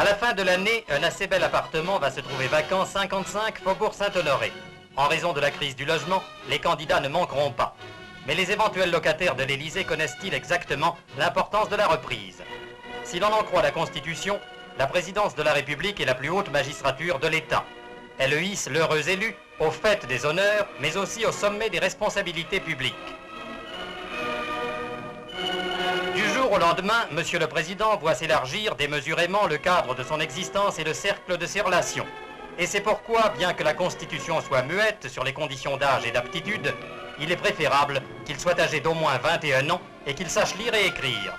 À la fin de l'année, un assez bel appartement va se trouver vacant 55 Faubourg Saint-Honoré. En raison de la crise du logement, les candidats ne manqueront pas. Mais les éventuels locataires de l'Élysée connaissent-ils exactement l'importance de la reprise? Si l'on en croit la Constitution, la présidence de la République est la plus haute magistrature de l'État. Elle hisse l'heureux élu au fait des honneurs, mais aussi au sommet des responsabilités publiques. Du jour au lendemain, Monsieur le Président voit s'élargir démesurément le cadre de son existence et le cercle de ses relations. Et c'est pourquoi, bien que la Constitution soit muette sur les conditions d'âge et d'aptitude, il est préférable qu'il soit âgé d'au moins 21 ans et qu'il sache lire et écrire.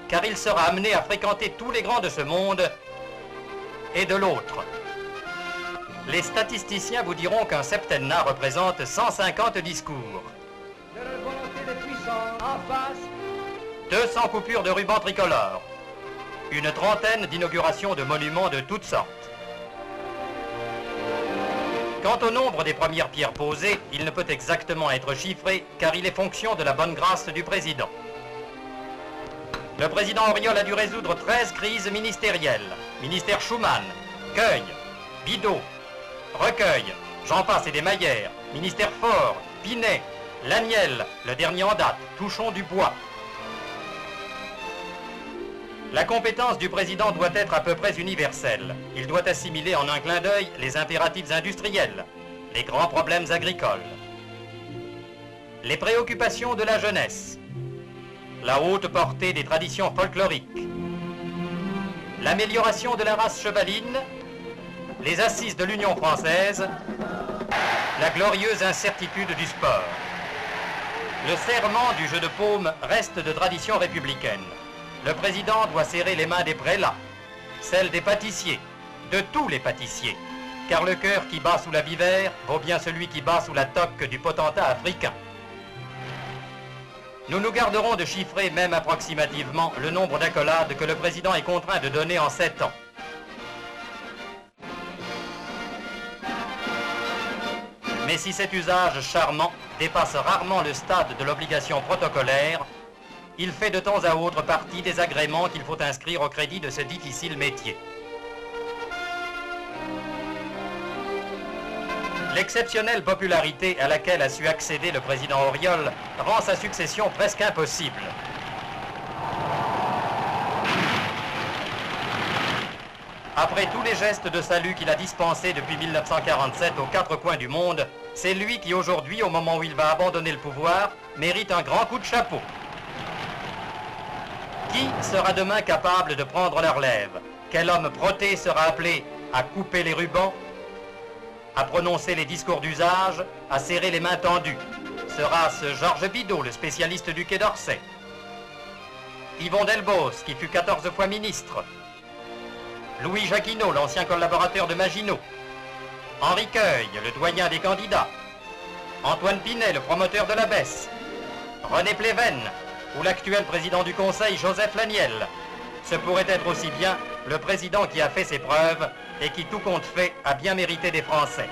Car il sera amené à fréquenter tous les grands de ce monde et de l'autre. Les statisticiens vous diront qu'un septennat représente 150 discours. De la volonté des puissants, en face. 200 coupures de ruban tricolore. Une trentaine d'inaugurations de monuments de toutes sortes. Quant au nombre des premières pierres posées, il ne peut exactement être chiffré car il est fonction de la bonne grâce du président. Le président Auriol a dû résoudre 13 crises ministérielles. Ministère Schuman, Cueil, Bidault, Recueil, j'en passe et des Maillères, ministère Faure, Pinet, Laniel, le dernier en date, Touchon du Bois. La compétence du président doit être à peu près universelle. Il doit assimiler en un clin d'œil les impératifs industriels, les grands problèmes agricoles, les préoccupations de la jeunesse, la haute portée des traditions folkloriques, l'amélioration de la race chevaline, les assises de l'Union française, la glorieuse incertitude du sport. Le serment du jeu de paume reste de tradition républicaine. Le président doit serrer les mains des prélats, celles des pâtissiers, de tous les pâtissiers, car le cœur qui bat sous la vivère vaut bien celui qui bat sous la toque du potentat africain. Nous nous garderons de chiffrer même approximativement le nombre d'accolades que le président est contraint de donner en 7 ans. Mais si cet usage charmant dépasse rarement le stade de l'obligation protocolaire, il fait de temps à autre partie des agréments qu'il faut inscrire au crédit de ce difficile métier. L'exceptionnelle popularité à laquelle a su accéder le président Auriol rend sa succession presque impossible. Après tous les gestes de salut qu'il a dispensés depuis 1947 aux 4 coins du monde, c'est lui qui aujourd'hui, au moment où il va abandonner le pouvoir, mérite un grand coup de chapeau. Qui sera demain capable de prendre la relève? Quel homme protté sera appelé à couper les rubans, à prononcer les discours d'usage, à serrer les mains tendues? Sera-ce Georges Bidault, le spécialiste du Quai d'Orsay? Yvon Delbos, qui fut 14 fois ministre? Louis Jacquinot, l'ancien collaborateur de Maginot? Henri Cueil, le doyen des candidats? Antoine Pinet, le promoteur de la baisse? René Pleven, ou l'actuel président du Conseil, Joseph Laniel? Ce pourrait être aussi bien le président qui a fait ses preuves et qui, tout compte fait, a bien mérité des Français.